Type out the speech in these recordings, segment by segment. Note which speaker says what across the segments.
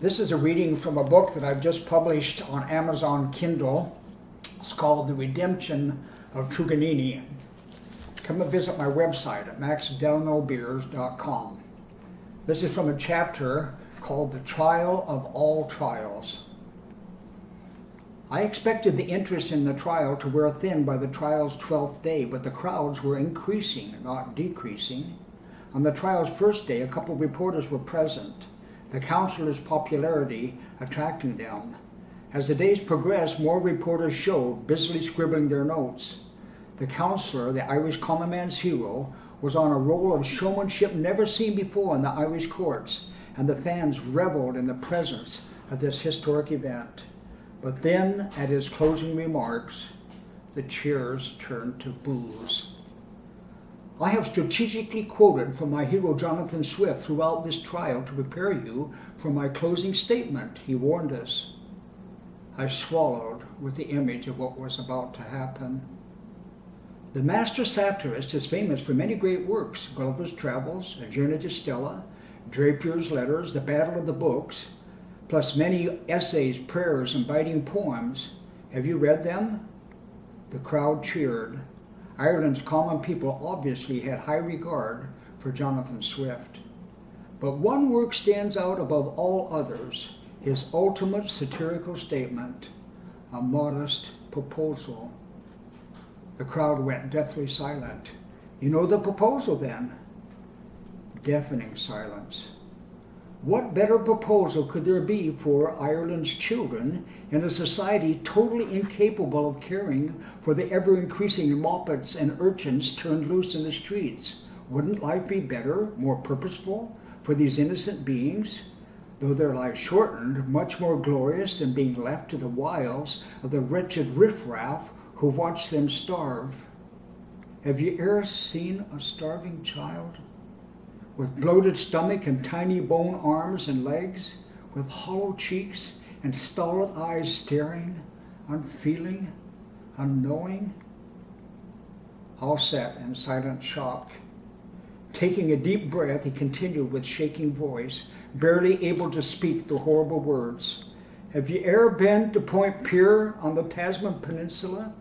Speaker 1: This is a reading from a book that I've just published on Amazon Kindle. It's called The Redemption of Truganini. Come and visit my website at maxdelanobeers.com. This is from a chapter called The Trial of All Trials. I expected the interest in the trial to wear thin by the trial's 12th day, but the crowds were increasing, not decreasing. On the trial's first day, a couple of reporters were present, the counselor's popularity attracting them. As the days progressed, more reporters showed, busily scribbling their notes. The counselor, the Irish common man's hero, was on a roll of showmanship never seen before in the Irish courts, and the fans reveled in the presence of this historic event. But then, at his closing remarks, the cheers turned to boos. I have strategically quoted from my hero Jonathan Swift throughout this trial to prepare you for my closing statement, he warned us. I swallowed with the image of what was about to happen. The master satirist is famous for many great works: Gulliver's Travels, A Journey to Stella, Drapier's Letters, The Battle of the Books, plus many essays, prayers, and biting poems. Have you read them? The crowd cheered. Ireland's common people obviously had high regard for Jonathan Swift. But one work stands out above all others, his ultimate satirical statement, A Modest Proposal. The crowd went deathly silent. You know the proposal then? Deafening silence. What better proposal could there be for Ireland's children in a society totally incapable of caring for the ever-increasing moppets and urchins turned loose in the streets? Wouldn't life be better, more purposeful for these innocent beings? Though their lives shortened, much more glorious than being left to the wiles of the wretched riffraff who watch them starve. Have you ever seen a starving child? With bloated stomach and tiny bone arms and legs, with hollow cheeks and stolid eyes staring, unfeeling, unknowing? All sat in silent shock. Taking a deep breath, he continued with shaking voice, barely able to speak the horrible words. Have you ever been to Point Pier on the Tasman Peninsula?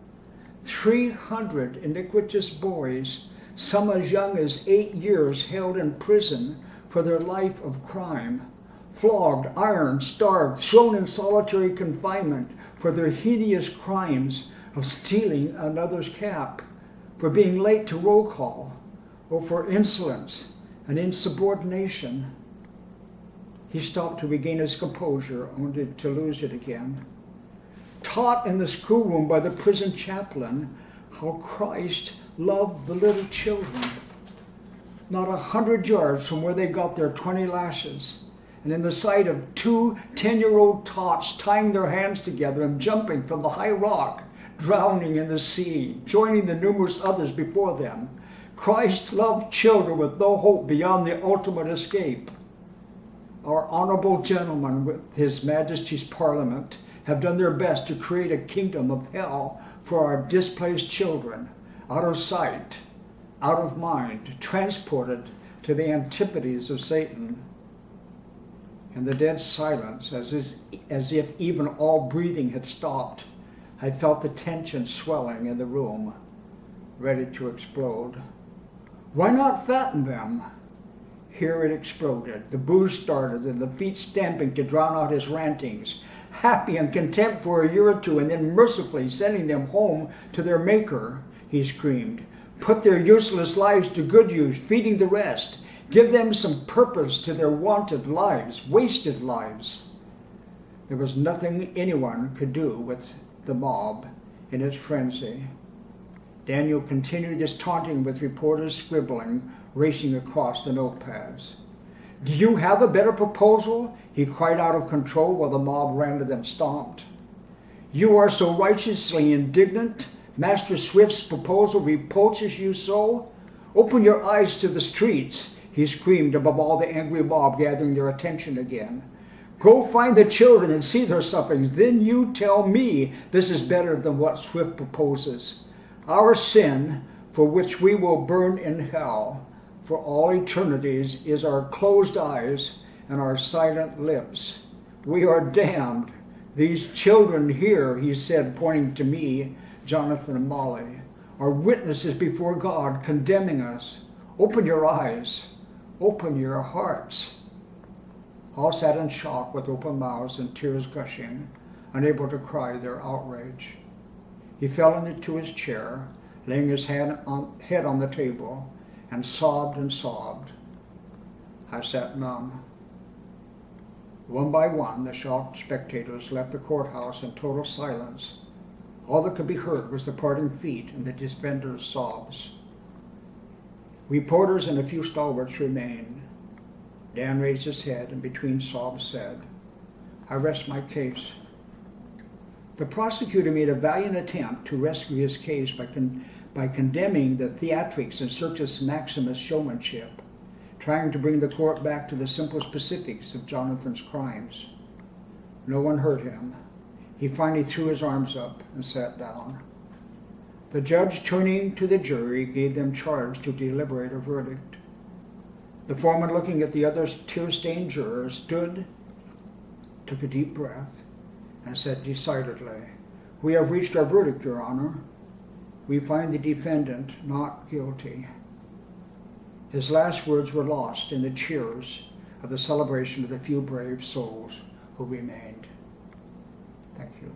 Speaker 1: 300 iniquitous boys, some as young as 8 years, held in prison for their life of crime, flogged, ironed, starved, thrown in solitary confinement for their hideous crimes of stealing another's cap, for being late to roll call, or for insolence and insubordination. He stopped to regain his composure, only to lose it again. Taught in the schoolroom by the prison chaplain how Christ loved the little children, not 100 yards from where they got their 20 lashes, and in the sight of 2 10-year-old tots tying their hands together and jumping from the high rock, drowning in the sea, joining the numerous others before them. Christ loved children with no hope beyond the ultimate escape. Our honorable gentlemen with His Majesty's Parliament have done their best to create a kingdom of hell for our displaced children, out of sight, out of mind, transported to the antipodes of Satan. In the dead silence, as if even all breathing had stopped, I felt the tension swelling in the room, ready to explode. Why not fatten them? Here it exploded. The boos started and the feet stamping to drown out his rantings, happy and content for a year or two, and then mercifully sending them home to their maker, he screamed. Put their useless lives to good use, feeding the rest. Give them some purpose to their wanted lives, wasted lives. There was nothing anyone could do with the mob in its frenzy. Daniel continued his taunting with reporters scribbling, racing across the notepads. Do you have a better proposal? He cried out of control while the mob ran to them stomped. You are so righteously indignant? Master Swift's proposal reproaches you so? Open your eyes to the streets, he screamed above all the angry mob gathering their attention again. Go find the children and see their sufferings. Then you tell me this is better than what Swift proposes. Our sin, for which we will burn in hell for all eternities, is our closed eyes and our silent lips. We are damned. These children here, he said, pointing to me, Jonathan and Molly, are witnesses before God condemning us. Open your eyes. Open your hearts. All sat in shock with open mouths and tears gushing, unable to cry their outrage. He fell into his chair, laying his head on the table, and sobbed and sobbed. I sat numb. One by one, the shocked spectators left the courthouse in total silence. All that could be heard was the parting feet and the defenders' sobs. Reporters and a few stalwarts remained. Dan raised his head and between sobs said, "I rest my case." The prosecutor made a valiant attempt to rescue his case by condemning the theatrics and Circus Maximus showmanship, trying to bring the court back to the simple specifics of Jonathan's crimes. No one heard him. He finally threw his arms up and sat down. The judge, turning to the jury, gave them charge to deliberate a verdict. The foreman, looking at the other tear-stained jurors, stood, took a deep breath, and said decidedly, "We have reached our verdict, Your Honor. We find the defendant not guilty." His last words were lost in the cheers of the celebration of the few brave souls who remained. Thank you.